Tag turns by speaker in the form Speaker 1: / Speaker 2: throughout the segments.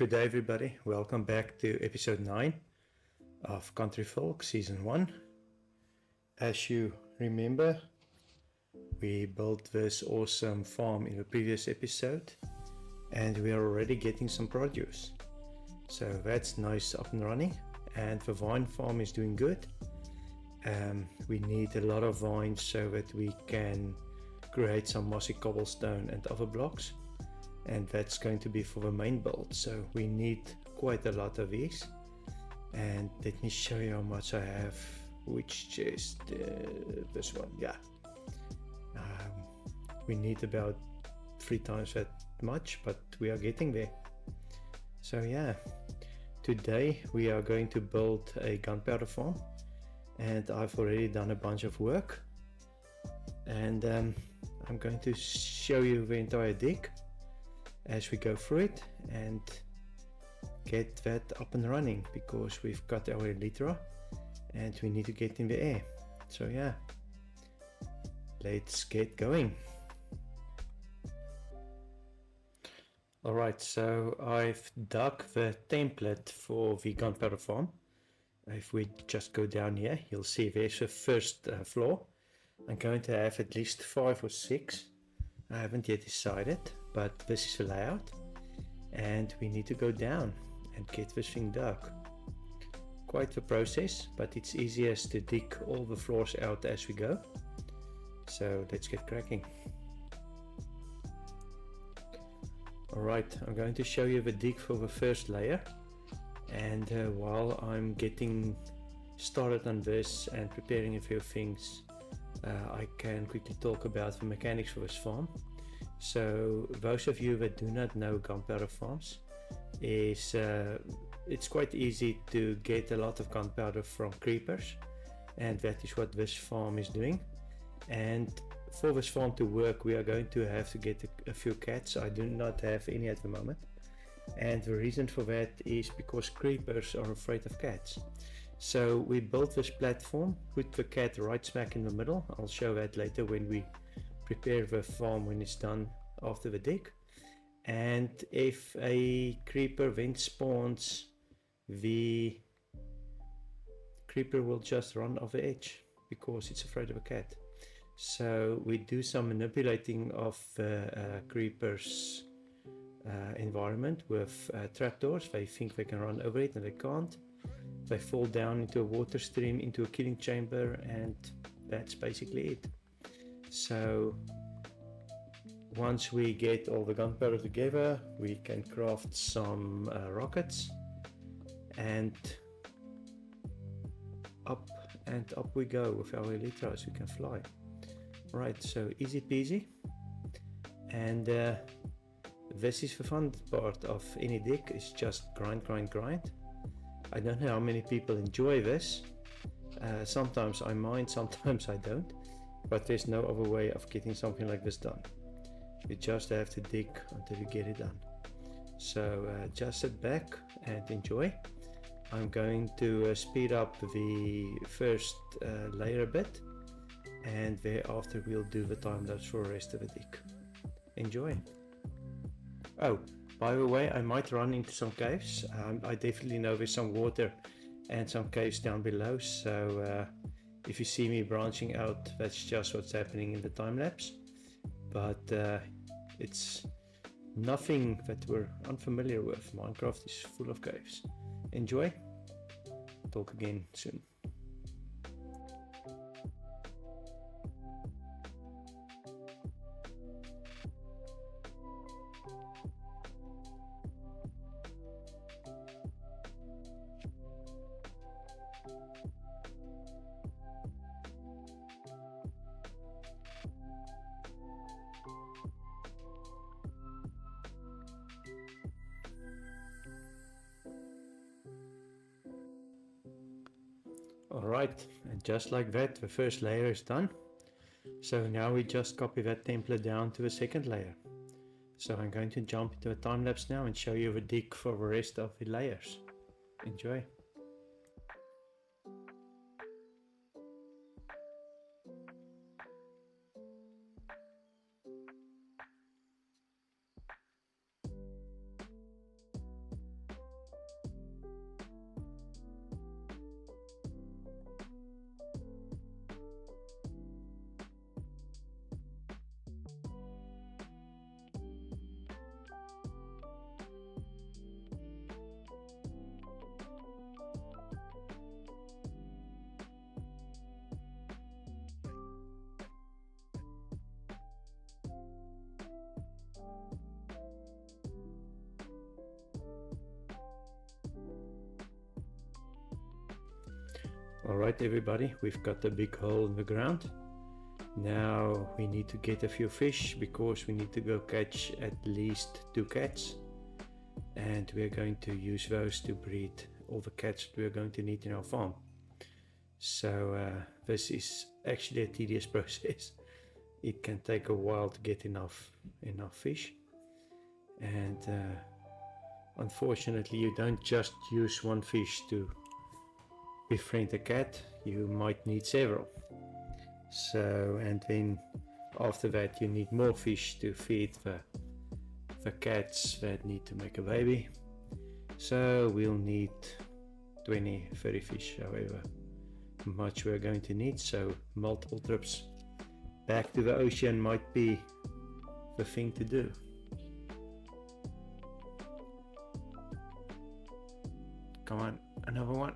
Speaker 1: Good day everybody, welcome back to episode 9 of CountryFolk Season 1. As you remember, we built this awesome farm in the previous episode and we are already getting some produce. So that's nice up and running, and the vine farm is doing good. We need a lot of vines so that we can create some mossy cobblestone and other blocks. And that's going to be for the main build, so we need quite a lot of these. And let me show you how much I have. Which chest? This one, yeah. We need about 3 times that much, but we are getting there. So yeah, today we are going to build a gunpowder farm, and I've already done a bunch of work, and I'm going to show you the entire dig as we go through it and get that up and running, because we've got our elytra and we need to get in the air. So yeah, let's get going. Alright, so I've dug the template for the gunpowder farm. If we just go down here, you'll see there's a first floor. I'm going to have at least 5 or 6. I haven't yet decided, but this is the layout, and we need to go down and get this thing dug. Quite the process, but it's easiest to dig all the floors out as we go. So let's get cracking. Alright, I'm going to show you the dig for the first layer, and while I'm getting started on this and preparing a few things, I can quickly talk about the mechanics for this farm. So those of you that do not know gunpowder farms, it's quite easy to get a lot of gunpowder from creepers, and that is what this farm is doing. And for this farm to work, we are going to have to get a few cats. I do not have any at the moment, and the reason for that is because creepers are afraid of cats. So we built this platform, put the cat right smack in the middle. I'll show that later when we prepare the farm, when it's done after the dig. And if a creeper then spawns, the creeper will just run off the edge because it's afraid of a cat. So we do some manipulating of the creeper's environment with trapdoors. They think they can run over it and they can't. They fall down into a water stream, into a killing chamber, and that's basically it. So once we get all the gunpowder together, we can craft some rockets, and up we go with our elytras. We can fly. Right, so easy peasy. And this is the fun part of any dig, is just grind. I don't know how many people enjoy this. Sometimes I mind, sometimes I don't, but there's no other way of getting something like this done. You just have to dig until you get it done. So just sit back and enjoy. I'm going to speed up the first layer a bit, and thereafter we'll do the time lapse for the rest of the dig. Enjoy. Oh, by the way, I might run into some caves. I definitely know there's some water and some caves down below, so if you see me branching out, that's just what's happening in the time lapse. But it's nothing that we're unfamiliar with. Minecraft is full of caves. Enjoy. Talk again soon. Alright, and just like that, the first layer is done. So now we just copy that template down to the second layer. So I'm going to jump into a time lapse now and show you the dig for the rest of the layers. Enjoy. Alright everybody, we've got a big hole in the ground. Now we need to get a few fish because we need to go catch at least 2 cats. And we are going to use those to breed all the cats that we are going to need in our farm. So this is actually a tedious process. It can take a while to get enough fish. And unfortunately you don't just use one fish to befriend a cat, you might need several. So, and then after that you need more fish to feed the cats that need to make a baby. So we'll need 20-30 fish, however much we're going to need. So multiple trips back to the ocean might be the thing to do. Come on, another one.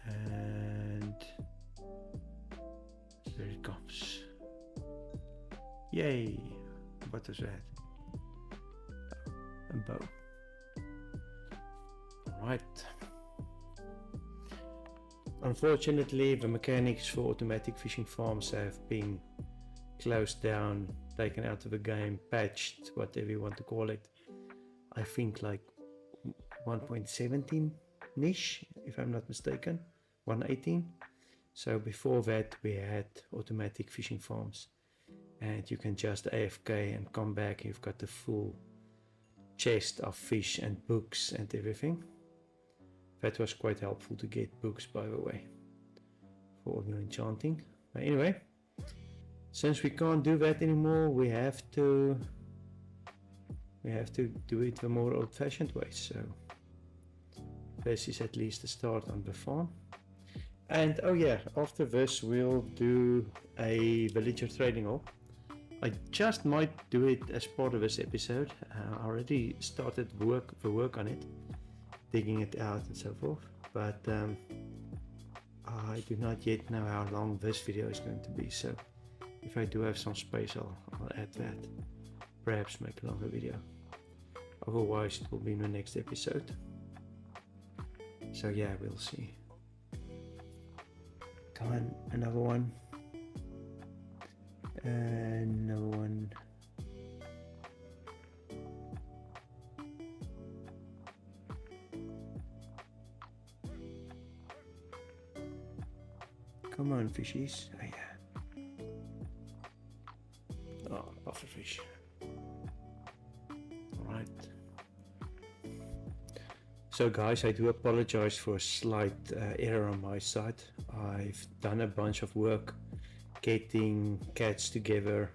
Speaker 1: And there it comes. Yay! What was that? A bow. Alright. Unfortunately, the mechanics for automatic fishing farms have been closed down, taken out of the game, patched, whatever you want to call it. I think like 1.17 niche, if I'm not mistaken, 118. So before that we had automatic fishing farms, and you can just AFK and come back. You've got the full chest of fish and books and everything. That was quite helpful to get books, by the way, for all your enchanting. But anyway, since we can't do that anymore, we have to do it the more old-fashioned way. So this is at least a start on the farm. And oh yeah, after this we'll do a villager trading hall. I just might do it as part of this episode. I already started the work on it, digging it out and so forth, but I do not yet know how long this video is going to be. So if I do have some space, I'll add that, perhaps make a longer video. Otherwise it will be in the next episode. So yeah, we'll see. Come on, another one. Another one. Come on, fishies. Oh yeah. Oh, pufferfish. Alright. So guys, I do apologize for a slight error on my side. I've done a bunch of work getting cats together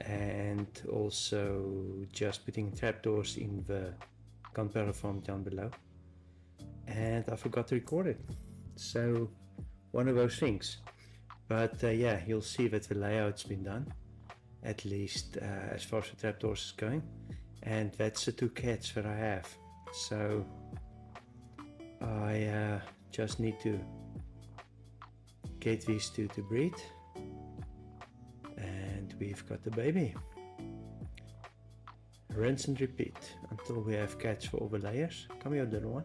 Speaker 1: and also just putting trapdoors in the gunpowder farm down below, and I forgot to record it. So one of those things. But yeah, you'll see that the layout's been done, at least as far as the trapdoors is going, and that's the 2 cats that I have. So I just need to get these 2 to breed, and we've got the baby. Rinse and repeat until we have cats for all the layers. Come here, little one.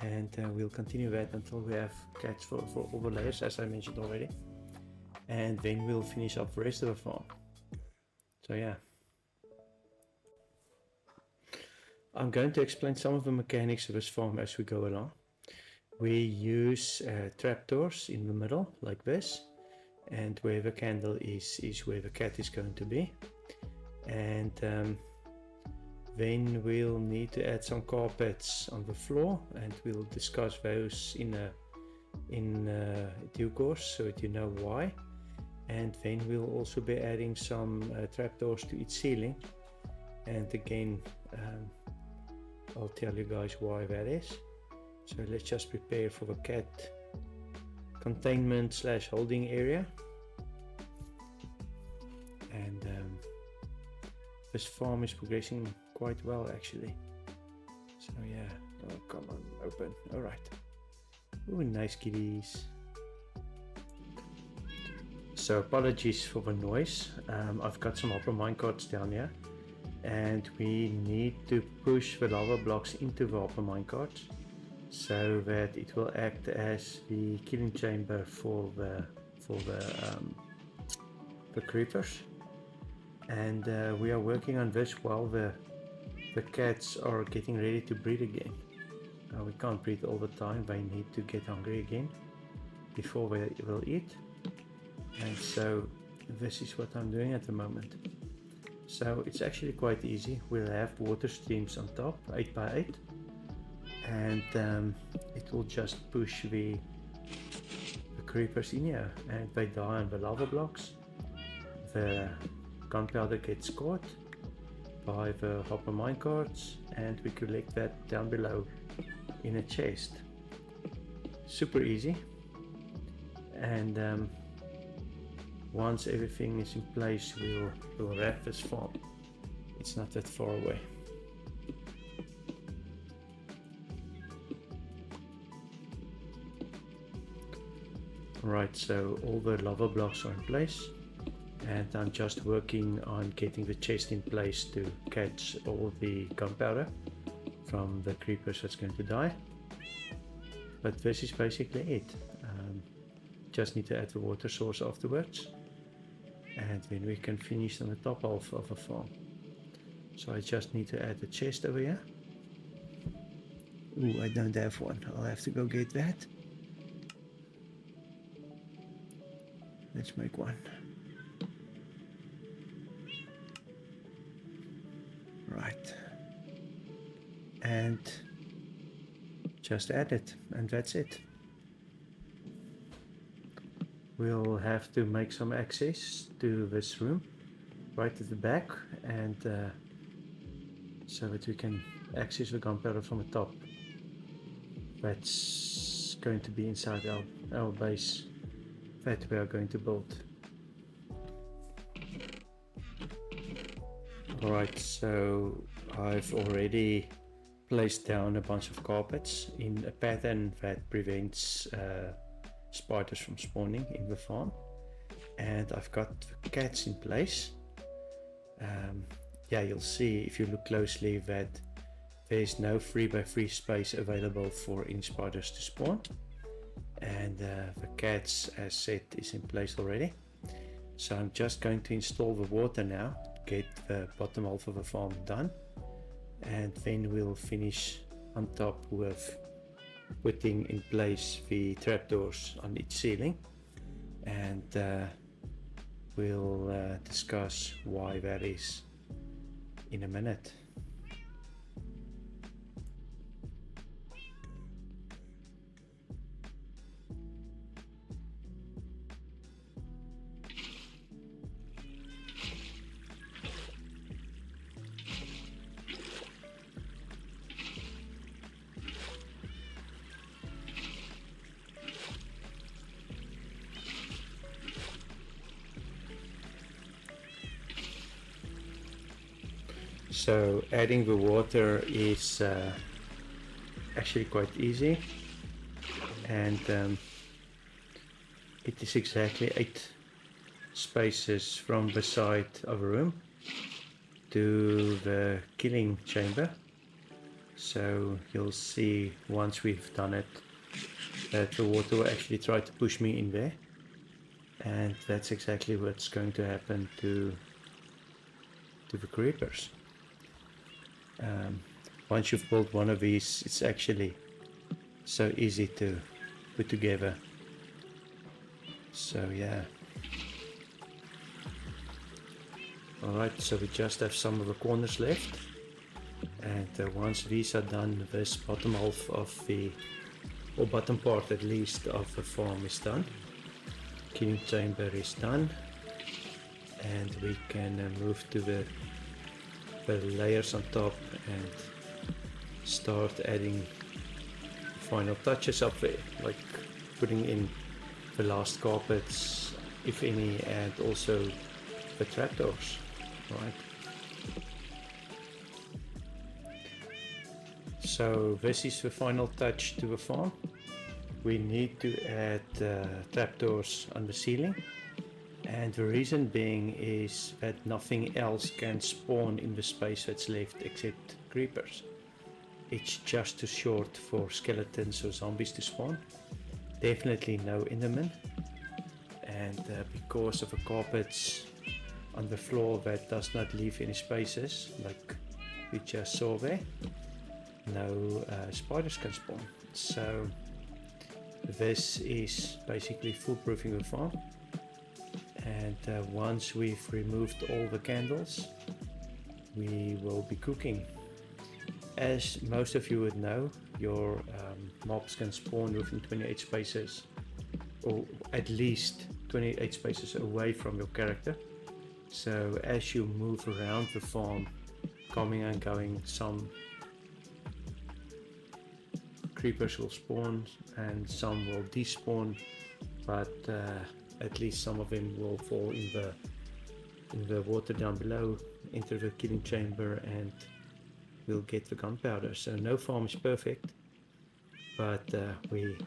Speaker 1: And we'll continue that until we have cats for all the layers, as I mentioned already, and then we'll finish up the rest of the farm. So yeah, I'm going to explain some of the mechanics of this farm as we go along. We use trapdoors in the middle like this, and where the candle is where the cat is going to be. And then we'll need to add some carpets on the floor, and we'll discuss those in due course so that you know why. And then we'll also be adding some trapdoors to each ceiling, and again I'll tell you guys why that is. So let's just prepare for the cat containment / holding area. And this farm is progressing quite well actually. So yeah, oh come on, open. Alright. Oh, nice kitties. So apologies for the noise. I've got some opera minecarts down here, and we need to push the lava blocks into the hopper minecarts so that it will act as the killing chamber for the creepers. And we are working on this while the cats are getting ready to breed again. We can't breed all the time, they need to get hungry again before they will eat. And so this is what I'm doing at the moment. So it's actually quite easy. We'll have water streams on top, 8 by 8, and it will just push the creepers in here, and they die on the lava blocks. The gunpowder gets caught by the hopper minecarts, and we collect that down below in a chest. Super easy. And once everything is in place, we'll wrap this farm. It's not that far away. Right, so all the lava blocks are in place, and I'm just working on getting the chest in place to catch all the gunpowder from the creepers that's going to die. But this is basically it. Just need to add the water source afterwards, and then we can finish on the top half of the farm. So I just need to add the chest over here. Ooh, I don't have one. I'll have to go get that. Let's make one. Right. And just add it, and that's it. We'll have to make some access to this room right at the back, and so that we can access the gunpowder from the top. That's going to be inside our base that we are going to build. Alright, so I've already placed down a bunch of carpets in a pattern that prevents spiders from spawning in the farm, and I've got the cats in place. Yeah, you'll see if you look closely that there's no 3x3 space available for any spiders to spawn, and the cats, as said, is in place already. So I'm just going to install the water now, get the bottom half of the farm done, and then we'll finish on top with putting in place the trapdoors on each ceiling, and we'll discuss why that is in a minute. So adding the water is actually quite easy, and it is exactly 8 spaces from the side of a room to the killing chamber. So you'll see once we've done it that the water will actually try to push me in there, and that's exactly what's going to happen to the creepers. Once you've built one of these, it's actually so easy to put together. So yeah. Alright, so we just have some of the corners left, and once these are done, this bottom half of the, or bottom part at least, of the farm is done. Killing chamber is done, and we can move to the layers on top and start adding final touches up there, like putting in the last carpets, if any, and also the trapdoors. Right. So this is the final touch to the farm. We need to add trapdoors on the ceiling, And the reason being is that nothing else can spawn in the space that's left except creepers. It's just too short for skeletons or zombies to spawn. Definitely no Enderman. And because of the carpets on the floor that does not leave any spaces, like we just saw there, no spiders can spawn. So this is basically foolproofing the farm. And once we've removed all the candles, we will be cooking. As most of you would know, your mobs can spawn within 28 spaces, or at least 28 spaces away from your character. So as you move around the farm, coming and going, some creepers will spawn and some will despawn, but at least some of them will fall in the water down below, enter the killing chamber, and we'll get the gunpowder. So no farm is perfect, but we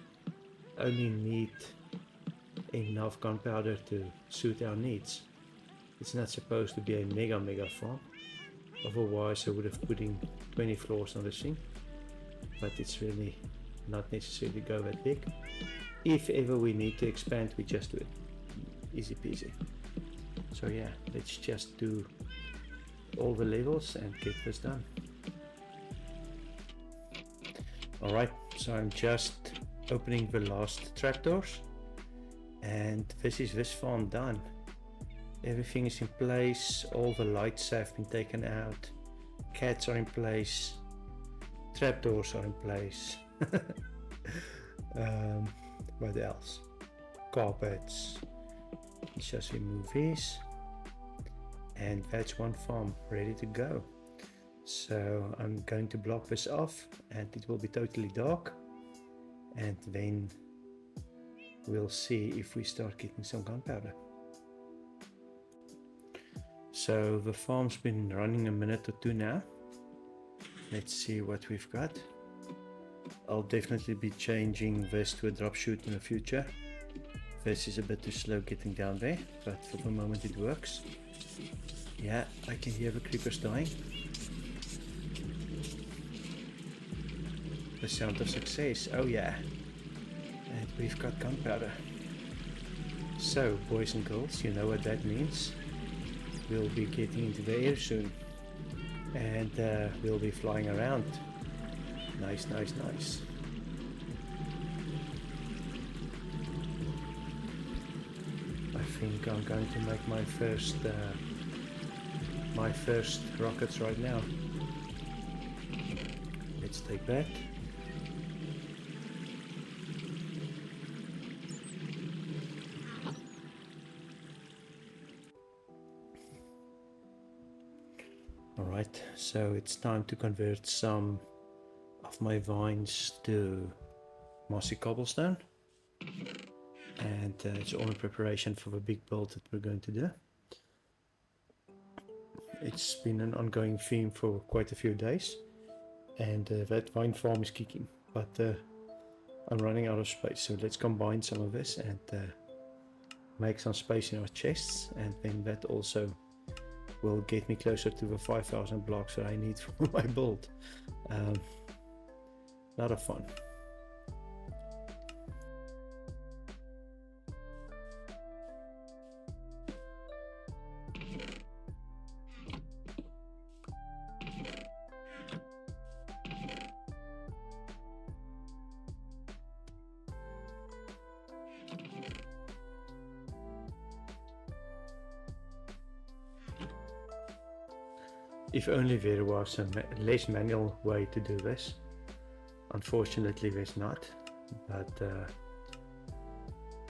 Speaker 1: only need enough gunpowder to suit our needs. It's not supposed to be a mega farm, otherwise I would have put in 20 floors on this thing, but it's really not necessary to go that big. If ever we need to expand, we just do it. Easy peasy. So yeah, let's just do all the levels and get this done. Alright, so I'm just opening the last trapdoors, and this is this farm done. Everything is in place, all the lights have been taken out, cats are in place, trapdoors are in place. What else? Carpets. Let's just remove these, and that's one farm ready to go. So I'm going to block this off and it will be totally dark, and then we'll see if we start getting some gunpowder. So the farm's been running a minute or two now. Let's see what we've got. I'll definitely be changing this to a drop chute in the future. This is a bit too slow getting down there, but for the moment it works. Yeah, I can hear the creepers dying. The sound of success, oh yeah. And we've got gunpowder. So, boys and girls, you know what that means. We'll be getting into the air soon. And we'll be flying around. Nice. I think I'm going to make my first rockets right now. Let's take that. Alright, so it's time to convert some of my vines to mossy cobblestone, and it's all in preparation for the big build that we're going to do. It's been an ongoing theme for quite a few days, and that vine farm is kicking, but I'm running out of space, so let's combine some of this and make some space in our chests, and then that also will get me closer to the 5,000 blocks that I need for my build. Lot of fun. If only there was a less manual way to do this. Unfortunately there's not, but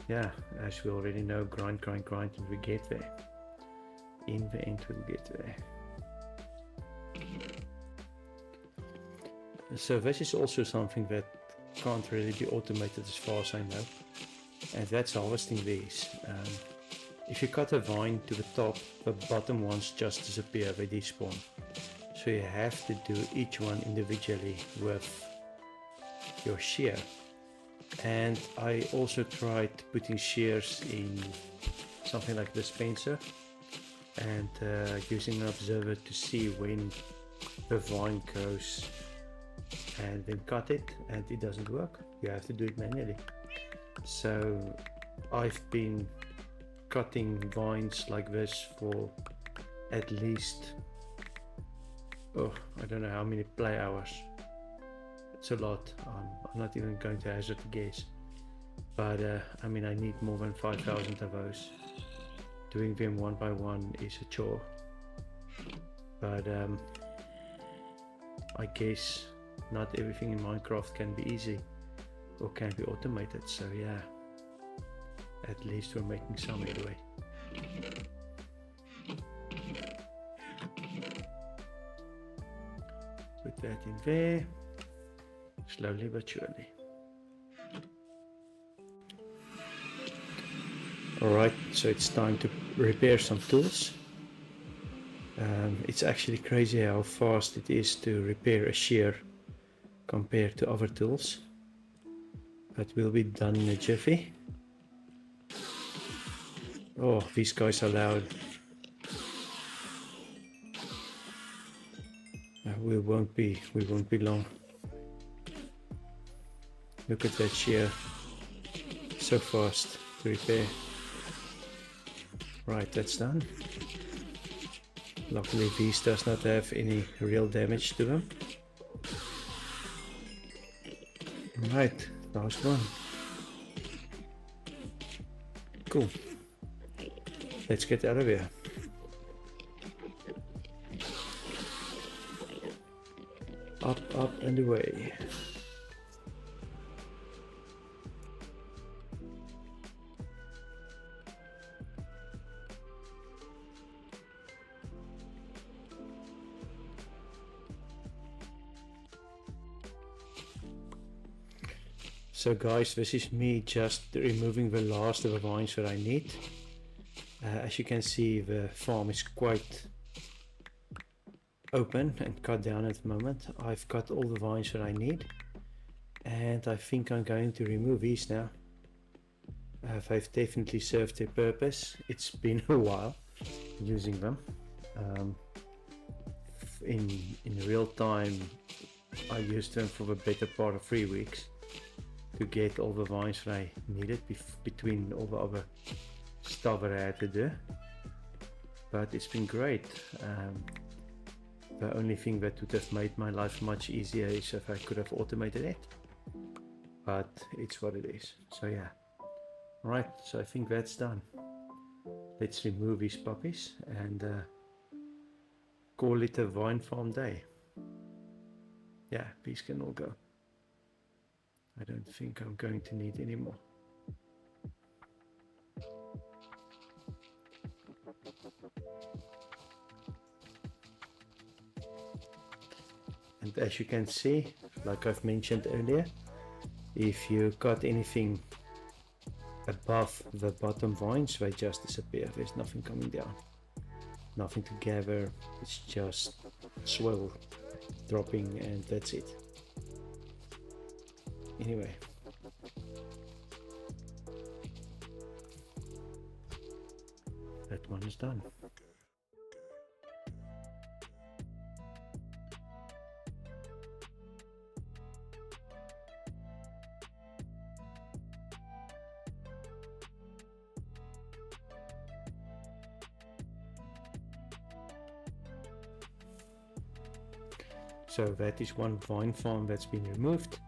Speaker 1: yeah, as we already know, grind and we get there. In the end we'll get there. So this is also something that can't really be automated as far as I know, and that's harvesting these. If you cut a vine to the top, the bottom ones just disappear, they despawn. So you have to do each one individually with your shear. And I also tried putting shears in something like dispenser, and using an observer to see when the vine goes, and then cut it, and it doesn't work. You have to do it manually. So I've been cutting vines like this for at least, oh, I don't know how many play hours. It's a lot. I'm not even going to hazard a guess, but I mean, I need more than 5,000 of those. Doing them one by one is a chore, but I guess not everything in Minecraft can be easy or can be automated, so yeah, at least we're making some anyway. Put that in there, slowly but surely. Alright, so it's time to repair some tools. It's actually crazy how fast it is to repair a shear compared to other tools, but will be done in a jiffy. Oh, these guys are loud. We won't be long. Look at that shear, so fast to repair. Right, that's done. Luckily these does not have any real damage to them. Right, last one. Cool. Let's get out of here. Up, up and away. So guys, this is me just removing the last of the vines that I need. As you can see, the farm is quite open and cut down at the moment. I've got all the vines that I need, and I think I'm going to remove these now. They've definitely served their purpose. It's been a while using them. In real time, I used them for the better part of 3 weeks to get all the vines that I needed between all the other stuff that I had to do. But it's been great. The only thing that would have made my life much easier is if I could have automated it, but it's what it is. So yeah, right, so I think that's done. Let's remove these puppies and call it a vine farm day. Yeah, these can all go. I don't think I'm going to need any more. And as you can see, like I've mentioned earlier, if you cut anything above the bottom vines, they just disappear. There's nothing coming down, nothing to gather, it's just swell dropping, and that's it. Anyway, that one is done. So that is one vine farm that's been removed,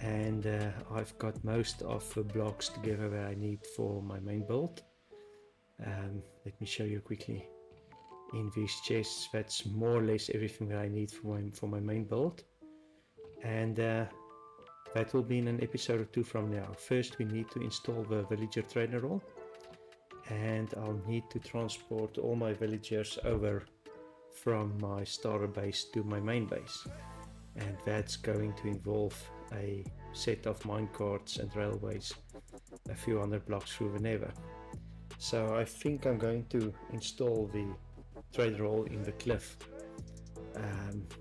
Speaker 1: and I've got most of the blocks together that I need for my main build. Let me show you quickly. In these chests, that's more or less everything that I need for my main build, and that will be in an episode or two from now. First we need to install the villager trader role, and I'll need to transport all my villagers over from my starter base to my main base, and that's going to involve a set of minecarts and railways a few hundred blocks through the nether. So I think I'm going to install the trade role in the cliff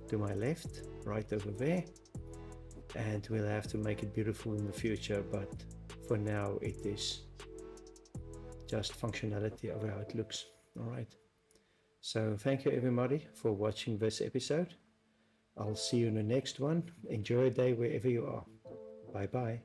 Speaker 1: to my left, right over there, and we'll have to make it beautiful in the future, but for now it is just functionality of how it looks. All right. So thank you everybody for watching this episode. I'll see you in the next one. Enjoy a day wherever you are. Bye bye.